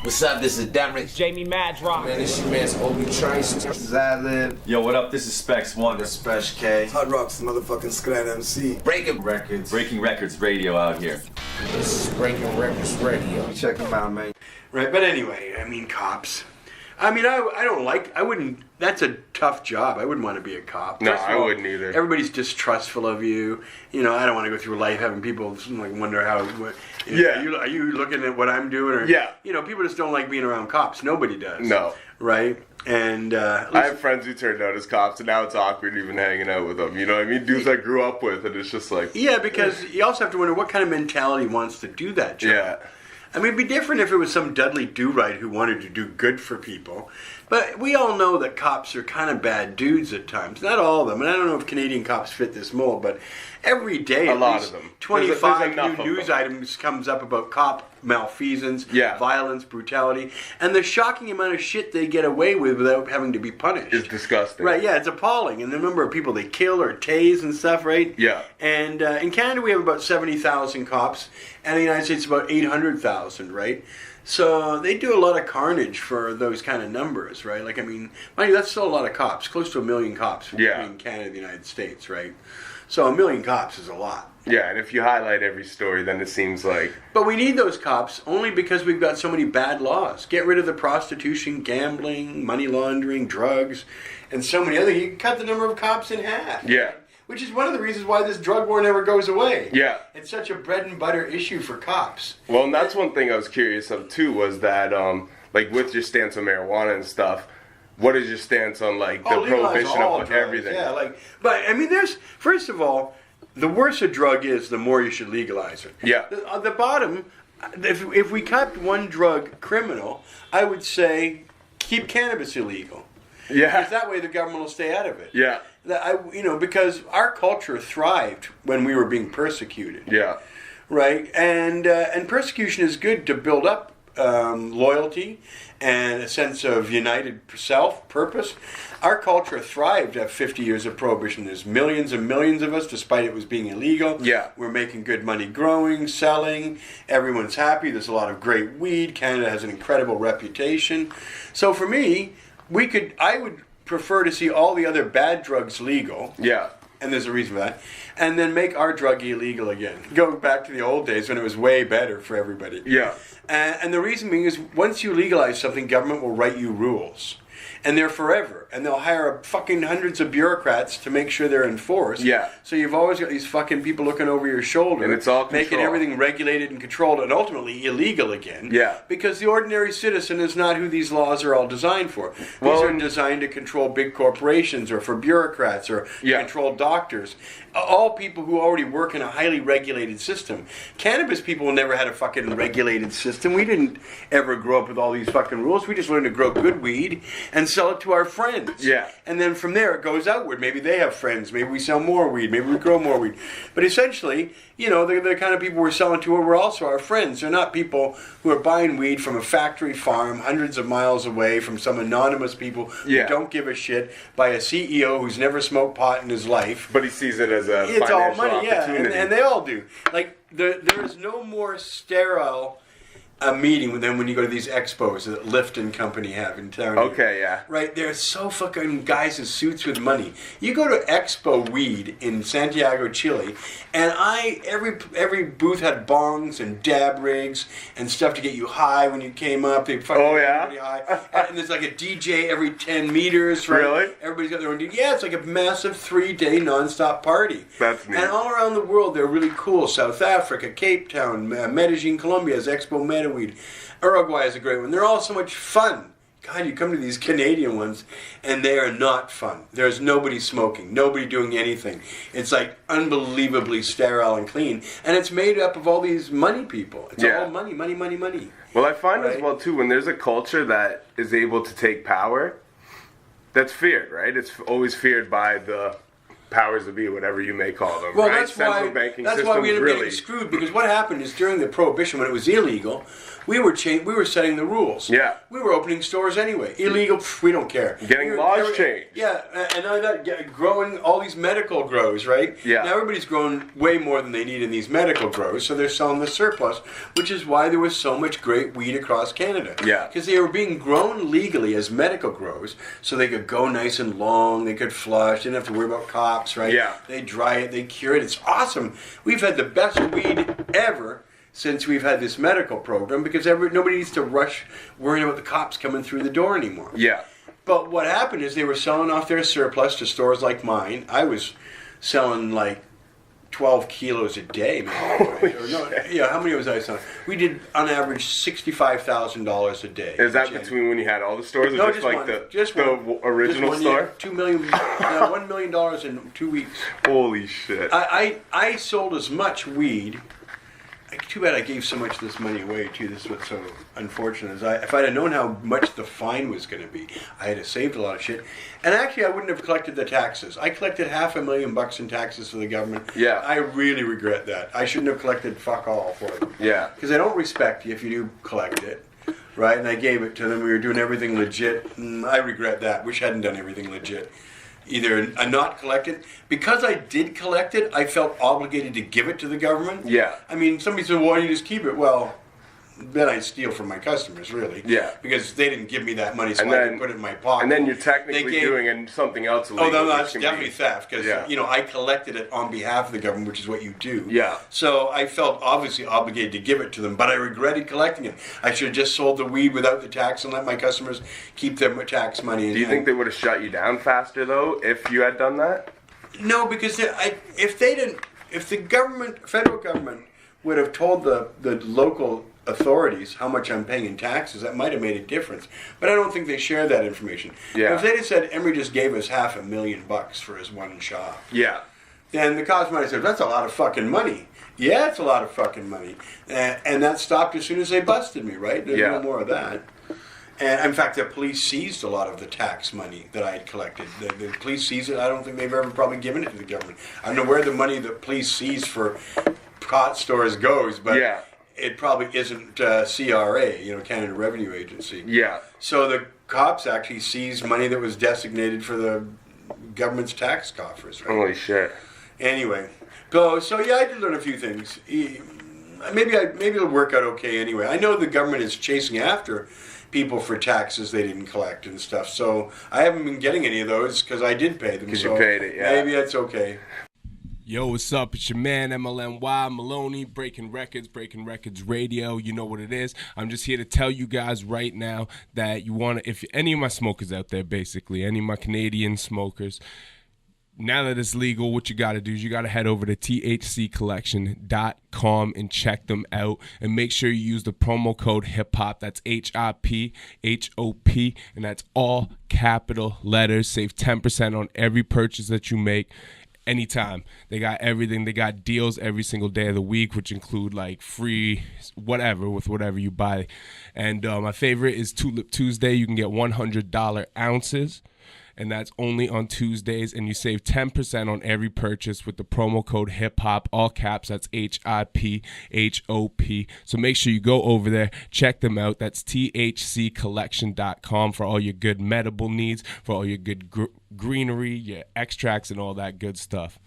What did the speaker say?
What's up? This is Derek. Jamie Madrock. Man, this your man's Obi Trice. This is Ad-Lib. Yo, what up? This is Spesh One. This is Spesh K. Hot Rock's the motherfucking Skot MC. Breaking Records. Breaking Records Radio out here. This is Breaking Records Radio. Check them out, man. Right, but anyway, I mean, cops. I mean, I wouldn't, that's a tough job. I wouldn't want to be a cop. No, I wouldn't either. Everybody's distrustful of you. You know, I don't want to go through life having people like wonder how, are you looking at what I'm doing? Or, yeah. You know, people just don't like being around cops. Nobody does. No. Right? And I have friends who turned out as cops, and now it's awkward even hanging out with them. You know what I mean? Dudes I grew up with, and it's just like... Yeah, because you also have to wonder what kind of mentality wants to do that job. Yeah. I mean, it'd be different if it was some Dudley Do-Right who wanted to do good for people. But we all know that cops are kind of bad dudes at times. Not all of them. And I don't know if Canadian cops fit this mold, but every day at least 25 new news items comes up about cop malfeasance, violence, brutality, and the shocking amount of shit they get away with without having to be punished. It's disgusting. Right, yeah, it's appalling. And the number of people they kill or tase and stuff, right? Yeah. And in Canada we have about 70,000 cops, and in the United States about 800,000, right? So they do a lot of carnage for those kind of numbers, right? Like, I mean, mind you, that's still a lot of cops, close to 1 million cops between Canada and the United States, right? So 1 million cops is a lot. Yeah, and if you highlight every story, then it seems like... But we need those cops only because we've got so many bad laws. Get rid of the prostitution, gambling, money laundering, drugs, and so many other... You can cut the number of cops in half. Yeah. Which is one of the reasons why this drug war never goes away. Yeah. It's such a bread and butter issue for cops. Well, and that's one thing I was curious of, too, was that, like, with your stance on marijuana and stuff, what is your stance on, like, the prohibition of drugs, everything? Yeah, like... But, I mean, there's... First of all... The worse a drug is, the more you should legalize it. Yeah. At the bottom, if we kept one drug criminal, I would say keep cannabis illegal. Yeah. Because that way the government will stay out of it. Yeah. Because our culture thrived when we were being persecuted. Yeah. Right? And persecution is good to build up loyalty and a sense of united purpose. Our culture thrived after 50 years of prohibition. There's millions and millions of us, despite it was being illegal. Yeah. We're making good money growing, selling. Everyone's happy. There's a lot of great weed. Canada has an incredible reputation. So for me, I would prefer to see all the other bad drugs legal. Yeah. And there's a reason for that. And then make our drug illegal again. Go back to the old days when it was way better for everybody. Yeah. And the reason being is once you legalize something, government will write you rules. And they're forever. And they'll hire fucking hundreds of bureaucrats to make sure they're enforced. Yeah. So you've always got these fucking people looking over your shoulder. And it's all control. Making everything regulated and controlled and ultimately illegal again. Yeah. Because the ordinary citizen is not who these laws are all designed for. These are designed to control big corporations or for bureaucrats or control doctors. All people who already work in a highly regulated system. Cannabis people never had a fucking regulated system. We didn't ever grow up with all these fucking rules. We just learned to grow good weed and sell it to our friends. Yeah. And then from there it goes outward. Maybe they have friends. Maybe we sell more weed. Maybe we grow more weed. But essentially, you know, the kind of people we're selling to are also our friends. They're not people who are buying weed from a factory farm hundreds of miles away from some anonymous people who don't give a shit by a CEO who's never smoked pot in his life. But he sees it as a it's all money, opportunity. and they all do. Like, there is no more sterile meeting than when you go to these expos that Lyft and company have in town. Okay, yeah. Right, they're so fucking guys in suits with money. You go to Expo Weed in Santiago, Chile, and every booth had bongs and dab rigs and stuff to get you high when you came up. They fucking everybody high. And there's like a DJ every 10 meters, right? Really? Everybody's got their own DJ. Yeah, it's like a massive 3-day nonstop party. That's neat. And all around the world, they're really cool. South Africa, Cape Town, Medellin, Colombia has Expo Meta Weed. Uruguay is a great one. They're all so much fun. God, you come to these Canadian ones, and they are not fun. There's nobody smoking, nobody doing anything. It's like unbelievably sterile and clean, and it's made up of all these money people. It's all money, money, money, money. Well, I find as well, too, when there's a culture that is able to take power, that's feared, right? It's always feared by the powers that be, whatever you may call them. Well, right? that's why we ended up getting screwed, because what happened is during the Prohibition, when it was illegal, We were setting the rules. Yeah. We were opening stores anyway. Illegal, we don't care. Getting laws changed. Yeah, and now that growing all these medical grows, right? Yeah. Now everybody's growing way more than they need in these medical grows, so they're selling the surplus, which is why there was so much great weed across Canada. Yeah. Because they were being grown legally as medical grows, so they could go nice and long, they could flush, didn't have to worry about cops, right? Yeah. They dry it, they cure it. It's awesome. We've had the best weed ever since we've had this medical program because nobody needs to rush worrying about the cops coming through the door anymore. Yeah. But what happened is they were selling off their surplus to stores like mine. I was selling like 12 kilos a day. How many was I selling? We did on average $65,000 a day. Is that between when you had all the stores, or No, just like one. the original Just one store? year. $1 million in 2 weeks. Holy shit! I sold as much weed. Too bad I gave so much of this money away too. This is what's so unfortunate. If I'd have known how much the fine was going to be, I had saved a lot of shit. And actually, I wouldn't have collected the taxes. I collected $500,000 in taxes for the government. Yeah. I really regret that. I shouldn't have collected fuck all for them. Yeah. Because they don't respect you if you do collect it, right? And I gave it to them. We were doing everything legit. I regret that. Wish I hadn't done everything legit. Either not collect it. Because I did collect it, I felt obligated to give it to the government. Yeah. I mean, somebody said, why don't you just keep it? Well, then I steal from my customers, really. Yeah. Because they didn't give me that money, so And I then- could put it in my pocket. And then you're technically doing something else illegal. Oh, no, which that's can definitely be- theft because, Yeah. I collected it on behalf of the government, which is what you do. Yeah. So I felt obviously obligated to give it to them, but I regretted collecting it. I should have just sold the weed without the tax and let my customers keep their tax money. Do you think they would have shut you down faster though if you had done that? No, because if the federal government would have told the local authorities how much I'm paying in taxes, that might have made a difference. But I don't think they share that information. Yeah. If they had said Emery just gave us $500,000 for his one shop, Yeah. then the cops might have said, that's a lot of fucking money. Yeah, it's a lot of fucking money. And that stopped as soon as they busted me, right? There's Yeah. no more of that. And in fact, the police seized a lot of the tax money that I had collected. The police seized it. I don't think they've ever probably given it to the government. I don't know where the money the police seized for pot stores goes, but Yeah. it probably isn't CRA, Canada Revenue Agency. Yeah. So the cops actually seized money that was designated for the government's tax coffers, right? Holy shit. Anyway, so yeah, I did learn a few things. Maybe it'll work out okay anyway. I know the government is chasing after people for taxes they didn't collect and stuff, so I haven't been getting any of those because I did pay them. Because so you paid it, yeah. Maybe that's okay. Yo, what's up? It's your man, MLNY, Maloney, Breaking Records Radio. You know what it is. I'm just here to tell you guys right now that if any of my smokers out there, basically, any of my Canadian smokers, now that it's legal, what you got to do is you got to head over to thccollection.com and check them out. And make sure you use the promo code HIPHOP. That's HIPHOP. And that's all capital letters. Save 10% on every purchase that you make. Anytime. They got everything. They got deals every single day of the week, which include like free whatever with whatever you buy. And my favorite is Tulip Tuesday. You can get $100 ounces. And that's only on Tuesdays, and you save 10% on every purchase with the promo code HIPHOP, all caps. That's HIPHOP. So make sure you go over there, check them out. That's thccollection.com for all your good medical needs, for all your good greenery, your extracts, and all that good stuff.